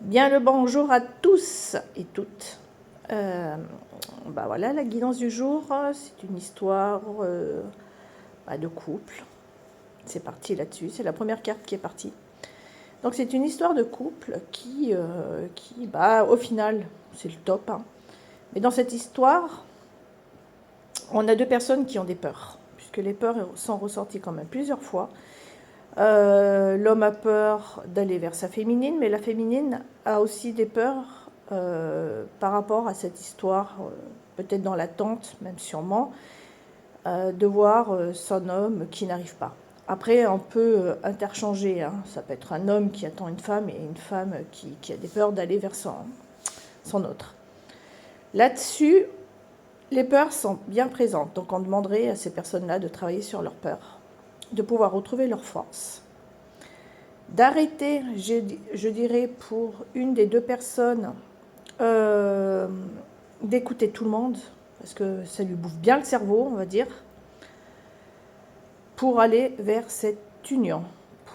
Bien le bonjour à tous et toutes. Voilà, la guidance du jour, c'est une histoire de couple. C'est parti là-dessus, c'est la première carte qui est partie. Donc c'est une histoire de couple qui au final, c'est le top. Mais dans cette histoire, on a deux personnes qui ont des peurs, puisque les peurs sont ressorties quand même plusieurs fois. L'homme a peur d'aller vers sa féminine, mais la féminine a aussi des peurs par rapport à cette histoire, peut-être dans l'attente, même sûrement, de voir son homme qui n'arrive pas. Après, on peut interchanger, ça peut être un homme qui attend une femme et une femme qui a des peurs d'aller vers son autre. Là-dessus, les peurs sont bien présentes, donc on demanderait à ces personnes-là de travailler sur leurs peurs, de pouvoir retrouver leur force, d'arrêter, je dirais, pour une des deux personnes, d'écouter tout le monde, parce que ça lui bouffe bien le cerveau, on va dire, pour aller vers cette union,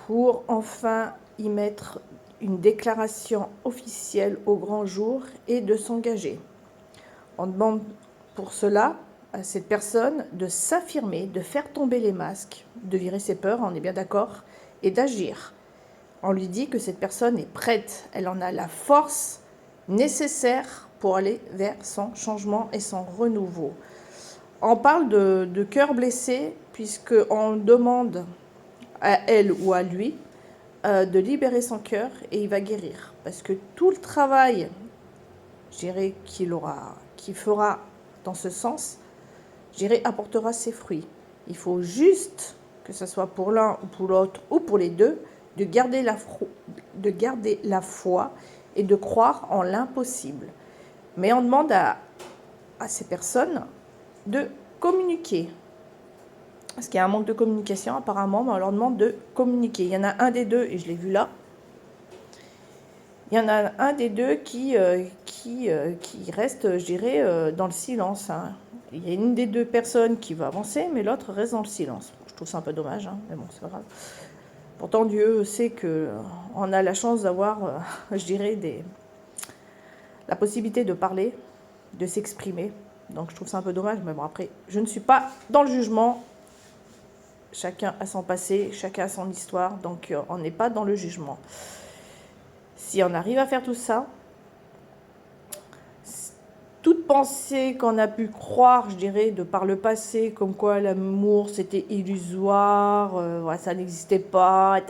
pour enfin y mettre une déclaration officielle au grand jour et de s'engager. On demande pour cela à cette personne de s'affirmer, de faire tomber les masques, de virer ses peurs, on est bien d'accord, et d'agir. On lui dit que cette personne est prête, elle en a la force nécessaire pour aller vers son changement et son renouveau. On parle de cœur blessé, puisqu'on demande à elle ou à lui de libérer son cœur et il va guérir. Parce que tout le travail, je dirais, qu'il fera dans ce sens, je dirais, apportera ses fruits. Il faut juste, que ce soit pour l'un ou pour l'autre ou pour les deux, de garder la foi et de croire en l'impossible. Mais on demande à ces personnes de communiquer. Parce qu'il y a un manque de communication apparemment, mais on leur demande de communiquer. Il y en a un des deux, et je l'ai vu là, il y en a un des deux qui reste, je dirais, dans le silence. Il y a une des deux personnes qui va avancer, mais l'autre reste dans le silence. Je trouve ça un peu dommage, mais bon, c'est pas grave. Pourtant, Dieu sait qu'on a la chance d'avoir, je dirais, la possibilité de parler, de s'exprimer. Donc, je trouve ça un peu dommage, mais bon, après, je ne suis pas dans le jugement. Chacun a son passé, chacun a son histoire, donc on n'est pas dans le jugement. Si on arrive à faire tout ça, toute pensée qu'on a pu croire, je dirais, de par le passé, comme quoi l'amour c'était illusoire, ça n'existait pas,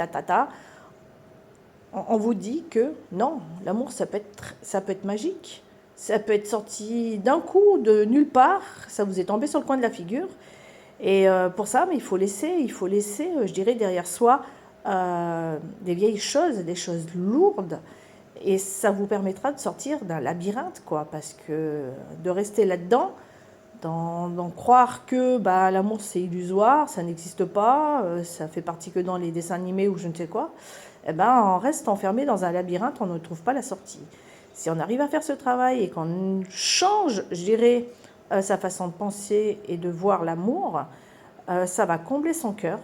on vous dit que non, l'amour ça peut être magique, ça peut être sorti d'un coup, de nulle part, ça vous est tombé sur le coin de la figure. Et pour ça, mais il faut laisser, je dirais, derrière soi des vieilles choses, des choses lourdes. Et ça vous permettra de sortir d'un labyrinthe, quoi. Parce que de rester là-dedans, d'en croire que l'amour c'est illusoire, ça n'existe pas, ça fait partie que dans les dessins animés ou je ne sais quoi, on reste enfermé dans un labyrinthe, on ne trouve pas la sortie. Si on arrive à faire ce travail et qu'on change, je dirais, sa façon de penser et de voir l'amour, ça va combler son cœur.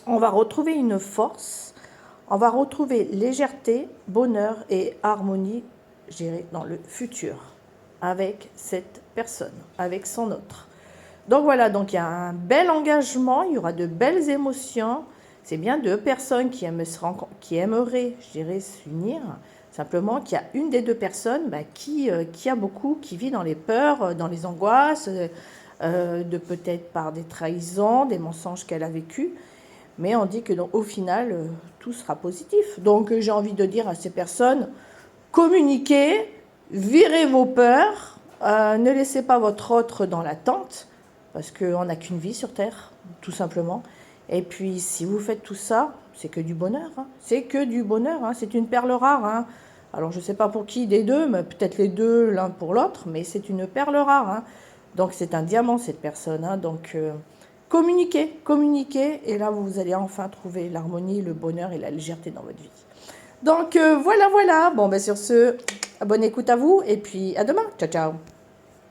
On va retrouver une force, on va retrouver légèreté, bonheur et harmonie, je dirais, dans le futur, avec cette personne, avec son autre. Donc voilà, donc il y a un bel engagement, il y aura de belles émotions. C'est bien deux personnes qui aimeraient, je dirais, s'unir. Simplement qu'il y a une des deux personnes qui vit dans les peurs, dans les angoisses, de peut-être par des trahisons, des mensonges qu'elle a vécus. Mais on dit que au final, tout sera positif. Donc j'ai envie de dire à ces personnes, communiquez, virez vos peurs, ne laissez pas votre autre dans l'attente, parce qu'on n'a qu'une vie sur Terre, tout simplement. Et puis si vous faites tout ça, c'est que du bonheur. C'est que du bonheur, c'est une perle rare. Alors je ne sais pas pour qui des deux, mais peut-être les deux l'un pour l'autre, mais c'est une perle rare. Donc c'est un diamant cette personne. Donc communiquez, et là vous allez enfin trouver l'harmonie, le bonheur et la légèreté dans votre vie. Donc voilà. Bon, sur ce, bonne écoute à vous, et puis à demain. Ciao, ciao.